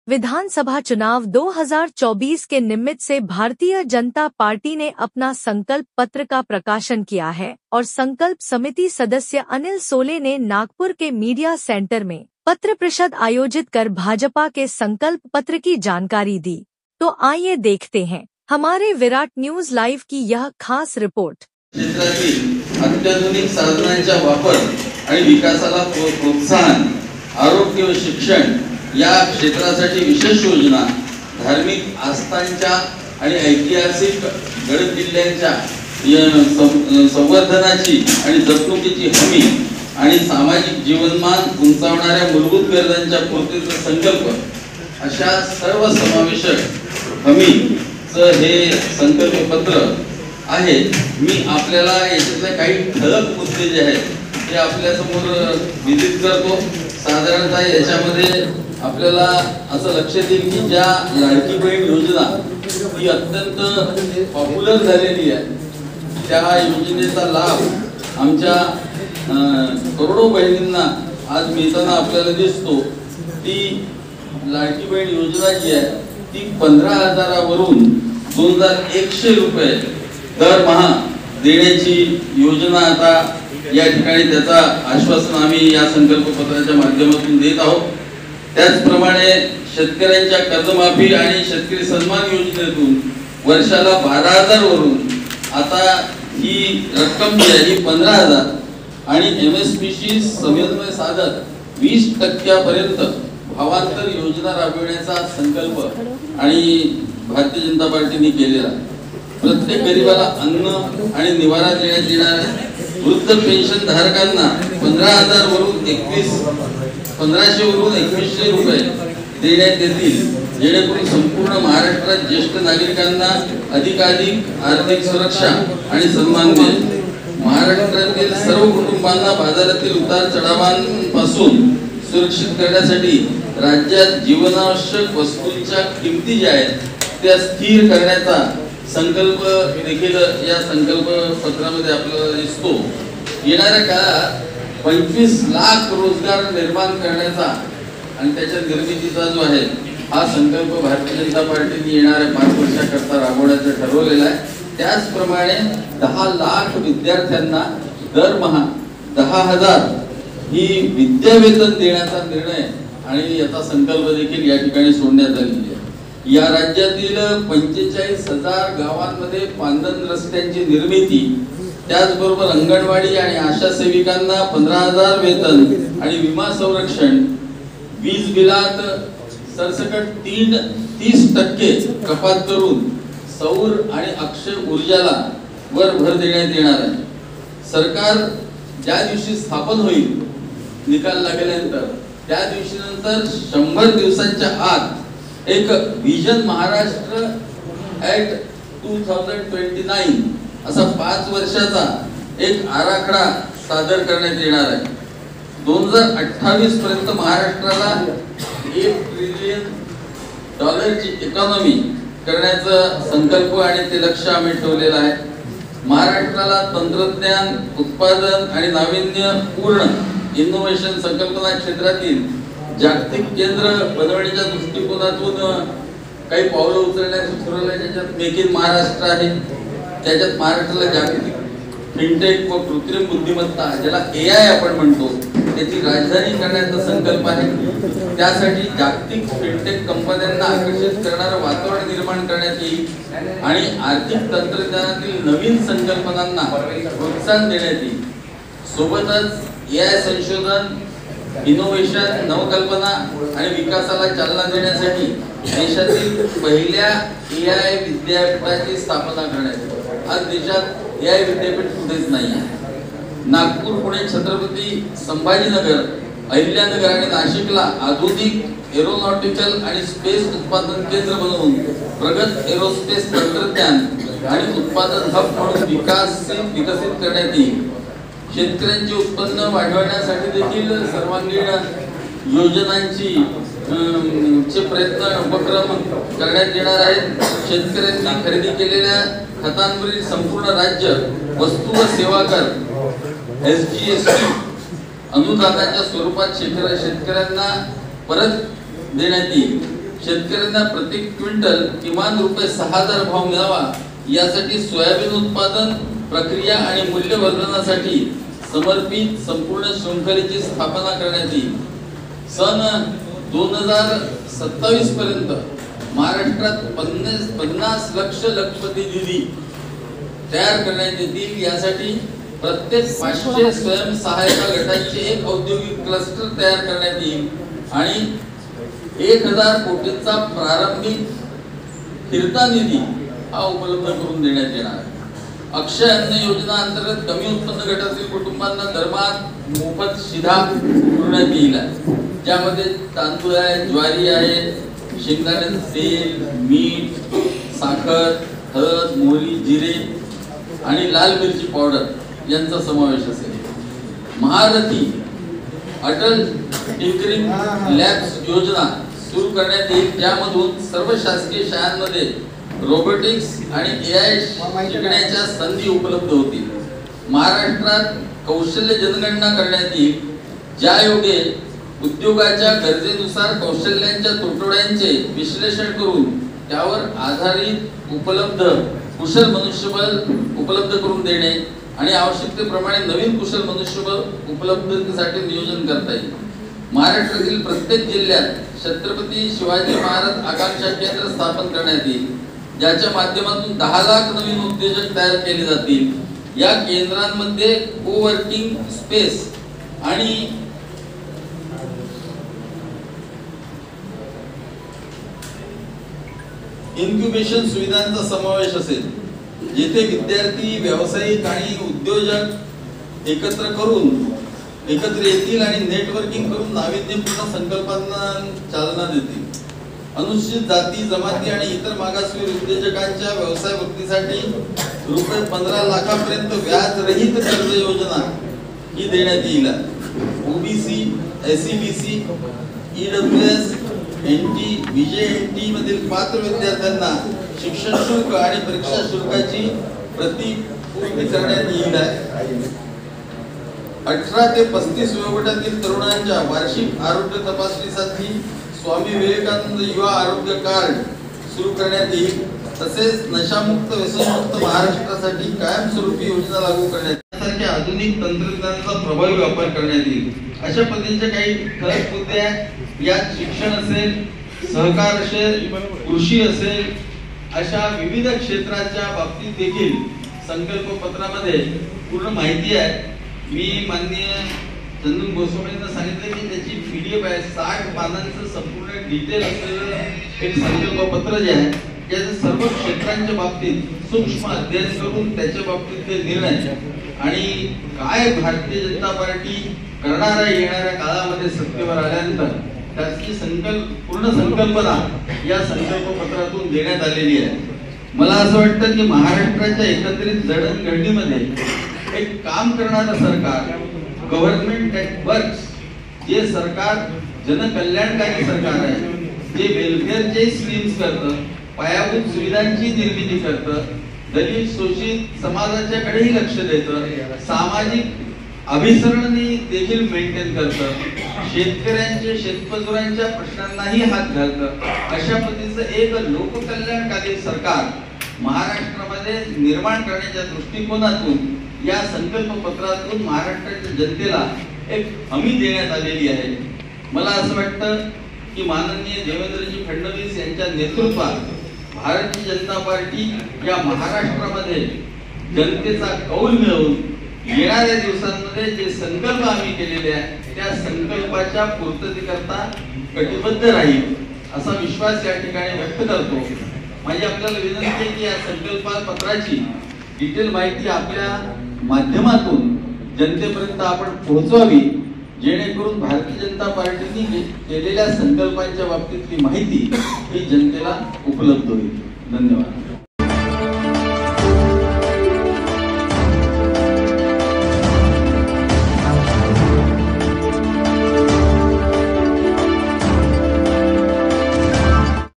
विधानसभा चुनाव 2024 के निमित्त से भारतीय जनता पार्टी ने अपना संकल्प पत्र का प्रकाशन किया है और संकल्प समिति सदस्य अनिल सोले ने नागपुर के मीडिया सेंटर में पत्र परिषद आयोजित कर भाजपा के संकल्प पत्र की जानकारी दी। तो आइए देखते हैं हमारे विराट न्यूज लाइव की यह खास रिपोर्ट। क्षेत्रातील अत्याधुनिक साधनांचा वापर आणि विकासाला प्रोत्साहन, आरोग्य व शिक्षण या क्षेत्रासाठी विशेष योजना, धार्मिक आस्थांच्या आणि ऐतिहासिक गड किल्ल्यांच्या संवर्धनाची आणि जपणुकीची हमी आणि सामाजिक जीवनमान उंचावणाऱ्या मूलभूत गरजांच्या पूर्तीचा संकल्प अशा सर्व समावेशक हमीचं हे संकल्प पत्र आहे। मी आपल्याला याच्यातले काही ठळक मुद्दे जे आहेत ते आपल्या समोर विदित करतो। साधारणतः याच्यामध्ये आपल्याला असं लक्षात येईल की ज्या लाडकी बहीण योजना ही अत्यंत पॉप्युलर झालेली आहे, त्या योजनेचा लाभ आमच्या करोडो बहिणींना आज मिळताना आपल्याला दिसतो। ती लाडकी बहीण योजना जी आहे ती 15,000 वरून 2,100 रुपये दरमहा देण्याची योजना आता या ठिकाणी त्याचा आश्वासन आम्ही या संकल्प पत्राच्या माध्यमातून देत आहोत। त्याचप्रमाणे शेतकऱ्यांच्या कर्जमाफी आणि शेतकरी सन्मान योजनेतून वर्षाला 12,000 वरून आता ही रक्कम जी आहे ही 15,000 आणि MSPशी समन्वय साधत 20% पर्यंत भावांतर योजना राबविण्याचा संकल्प आणि भारतीय जनता पार्टीने केलेला आहे। प्रत्येक गरीबाला अन्न आणि निवारा देण्यात येणार आहे। वृद्ध पेन्शन धारकांना 15,000 वरून 1500 वरून 2100 रुपये देण्यात येतील, जेणेकरून संपूर्ण महाराष्ट्रात ज्येष्ठ नागरिकांना अधिकाधिक आर्थिक सुरक्षा आणि सन्मान मिळेल। महाराष्ट्रातील सर्व कुटुंबांना बाजारातील उतार चढावांपासून सुरक्षित करण्यासाठी राज्यात जीवनावश्यक वस्तूंच्या किमती ज्या आहेत त्या स्थिर करण्याचा संकल्प देखील या संकल्प पत्रामध्ये आपल्याला दिसतो। येणाऱ्या काळात 25 लाख रोजगार निर्माण करण्याचा आणि त्याच्या निर्मितीचा जो आहे हा संकल्प भारतीय जनता पार्टीने येणाऱ्या 5 वर्षाकरता राबवण्याचं ठरवलेला आहे। त्याचप्रमाणे 10 लाख विद्यार्थ्यांना दरमहा 10,000 ही विद्यावेतन देण्याचा निर्णय आणि याचा संकल्प देखील या ठिकाणी सोडण्यात आलेला आहे। या राज्यातील 45,000 गावांमध्ये पांदन रस्त्यांची निर्मिती, त्याचबरोबर अंगणवाडी आणि आशा सेविकांना 15,000 वेतन आणि विमा संरक्षण, वीज बिलात सरसकट 30% कपात करून सौर आणि अक्षय ऊर्जाला वर भर देण्यात येणार आहे। सरकार ज्या दिवशी स्थापन होईल निकाल लागल्यानंतर त्या दिवशी नंतर 100 दिवसांच्या आत एक विजन महाराष्ट्र ॲट 2029 असा 5 वर्षाचा एक आराखडा सादर करण्यात येणार आहे। 2028 पर्यंत महाराष्ट्राला $1 ट्रिलियन ची इकॉनॉमी करण्याचा संकल्प आणि ते लक्ष्य आम्ही ठेवलेलं आहे। महाराष्ट्राला तंत्रज्ञान, उत्पादन आणि नाविन्यपूर्ण इनोव्हेशन संकल्पना क्षेत्रातील जागतिक केंद्र बनवण्याच्या दृष्टिकोनातून काही पावलं उचलण्याचं ठरवलं। ज्याच्यात मेक इन महाराष्ट्र आहे, त्याच्यात महाराष्ट्राला जागतिक फिनटेक व कृत्रिम बुद्धिमत्ता ज्याला AI आपण म्हणतो त्याची राजधानी करण्याचा संकल्प आहे। त्यासाठी जागतिक फिनटेक कंपन्यांना आकर्षित करणारं वातावरण निर्माण करण्यात येईल आणि आर्थिक तंत्रज्ञानातील नवीन संकल्पनांना प्रोत्साहन देण्यात येईल। सोबतच AI संशोधन, इनोव्हेशन, नवकल्पना आणि विकासाला चालना देण्यासाठी देशातील पहिल्या AI विद्यापीठाची स्थापना करण्यात येईल। आज देशात AI विद्यापीठ कुठेच नाही आहे। नागपूर, पुणे, छत्रपती संभाजीनगर, अहिल्यानगर आणि नाशिकला आधुनिक एरोनॉटिकल आणि स्पेस उत्पादन केंद्र बनवून प्रगत एरोस्पेस तंत्रज्ञान आणि उत्पादन हब म्हणून विकसित करण्यात येईल। शेतकऱ्यांचे उत्पन्न वाढवण्यासाठी देखील सर्वांगीण योजनांची प्रयत्न उपक्रम करण्यात येणार आहेत। शेतकऱ्यांनी खरेदी केलेल्या खतांवरील संपूर्ण राज्य वस्तू व सेवा कर SGST अनुदानाच्या स्वरूपात शेतकऱ्यांना परत देण्यात येईल। शेतकऱ्यांना प्रति क्विंटल किमान ₹6,000 भाव मिळावा यासाठी सोयाबीन उत्पादन प्रक्रिया आणि मूल्यवर्धनासाठी समर्पित संपूर्ण शृंखलेची स्थापना करण्यात येईल। सन 2027 पर्यंत महाराष्ट्रात 50 लक्ष लखपती निधी तयार करण्यात येतील। यासाठी प्रत्येक 500 स्वयंसहायता गटांचे एक औद्योगिक क्लस्टर तयार करण्यात येईल आणि 1000 कोटींचा प्रारंभिक फिरता निधी हा उपलब्ध करून देण्यात येणार आहे। अक्षय अन्न योजना अंतर्गत कमी उत्पन्न गटातील कुटुंबांना दरमहा मोफत शिधा पुरवण्यात येईल, ज्यामध्ये तांदूळ आहे, ज्वारी आहे, शेंगदाण्याचे तेल, मीठ, साखर, हळद, मोहरी, जिरे आणि लाल मिरची पावडर यांचा समावेश असेल। महारथी अटल टिंकरिंग लॅब्स योजना सुरू करण्यात येईल, ज्यामधून सर्व शासकीय शाळांमध्ये रोबोटिक्स आणि AI शिकण्याच्या संधी उपलब्ध होतील। महाराष्ट्रात कौशल्य जनगणना करण्यात येईल, ज्यायोगे उद्योगाच्या गरजेनुसार कौशल्यांच्या तुटवड्यांचे विश्लेषण करून त्यावर आधारित उपलब्ध कुशल मनुष्यबळ उपलब्ध करून देणे आणि आवश्यकतेप्रमाणे नवीन कुशल मनुष्यबळ उपलब्धतेसाठी नियोजन करता येईल। महाराष्ट्रातील प्रत्येक जिल्ह्यात छत्रपती शिवाजी महाराज आकांक्षा केंद्र स्थापन करण्यात येईल, ज्याच्या माध्यमातून 10 लाख नवीन उद्योजक तयार केले जातील। या केंद्रांमध्ये कोवर्किंग स्पेस आणि इन्क्युबेशन सुविधांचा समावेश असेल, जेथे विद्यार्थी, व्यावसायिक आणि उद्योजक एकत्र येतील आणि नेटवर्किंग करून नाविन्यपूर्ण संकल्पनांना चालना देतील। अनुसूचित जाती, जमाती आणि इतर मागासवर्गीय उद्योजकांच्या व्यवसाय वृद्धीसाठी ₹15 लाखापर्यंत व्याजरहित कर्ज योजना ही देण्यात येईल। OBC, SEBC, EWS, NT, VJNT मधील पात्र विद्यार्थ्यांना शिक्षण शुल्क आणि परीक्षा शुल्काची प्रतिपूर्ती करण्यात येईल। 18 ते 35 वयोगटातील तरुणांच्या वार्षिक आरोग्य तपासणीसाठी स्वामी विवेकानंद युवा आरोग्य कार्ड सुरू करण्यात येईल। तसेच नशामुक्त व्यसनमुक्त महाराष्ट्रासाठी कायमस्वरूपी योजना लागू करण्यात सारख्या आधुनिक तंत्रज्ञानाचा प्रभावी वापर करण्यात येईल। अशा पद्धतीचे काही ठळक मुद्दे यात शिक्षण असेल, सहकार असेल, कृषी असेल, अशा विविध क्षेत्राच्या बाबतीत देखील संकल्प पत्रामध्ये पूर्ण माहिती आहे। मी माननीय चंदन गोस्वामींना सांगितलं की त्याची PDF आहे, 60 पानांचं संपूर्ण डिटेल असलेलं एक संकल्प पत्र जे आहे, त्याच्या सर्व क्षेत्रांच्या बाबतीत सूक्ष्म अध्ययन करून त्याच्या बाबतीतले निर्णय आणि काय भारतीय जनता पार्टी करणार आहे येणाऱ्या काळामध्ये सत्तेवर आल्यानंतर त्याची पूर्ण संकल्पना या संकल्प पत्रातून देण्यात आलेली आहे। मला असं वाटतं की महाराष्ट्राच्या एकंदरीत जडणघडणीमध्ये एक काम करणारं सरकार, गव्हर्नमेंट दॅट वर्क्स, जे सरकार जनकल्याणकारी सरकार आहे, जे वेलफेअरचे स्कीम्स करतं, पायाभूत सुविधांची निर्मिती करतं, दलित शोषित समाजाच्याकडेही लक्ष देतं, सामाजिक अभिसरणी देखील मेंटेन करतं, शेतकऱ्यांचे शेतमजुरांच्या प्रश्नांनाही हात घालतं, अशा पद्धतीचं एक लोककल्याणकारी सरकार महाराष्ट्रामध्ये निर्माण करण्याच्या दृष्टिकोनातून या संकल्प पत्रातून महाराष्ट्राच्या जनतेला एक हमी देण्यात आलेली आहे। मला असं वाटतं की माननीय देवेंद्रजी फडणवीस यांच्या नेतृत्वात भारतीय जनता पार्टी या महाराष्ट्रामध्ये जनतेचा कौल मिळवून येणाऱ्या दिवसांमध्ये जे संकल्प आम्ही केलेले आहेत त्या संकल्पाच्या पूर्ततेकरता कटिबद्ध राहील असा विश्वास या ठिकाणी व्यक्त करतो। माझी आपल्याला विनंती आहे की या संकल्प पत्राची डिटेल माहिती आपल्या माध्यमातून जनतेपर्यंत आपण पोहोचवावी, जेणेकरून भारतीय जनता पार्टीने केलेल्या संकल्पांच्या बाबतीतली माहिती ही जनतेला उपलब्ध होईल। धन्यवाद।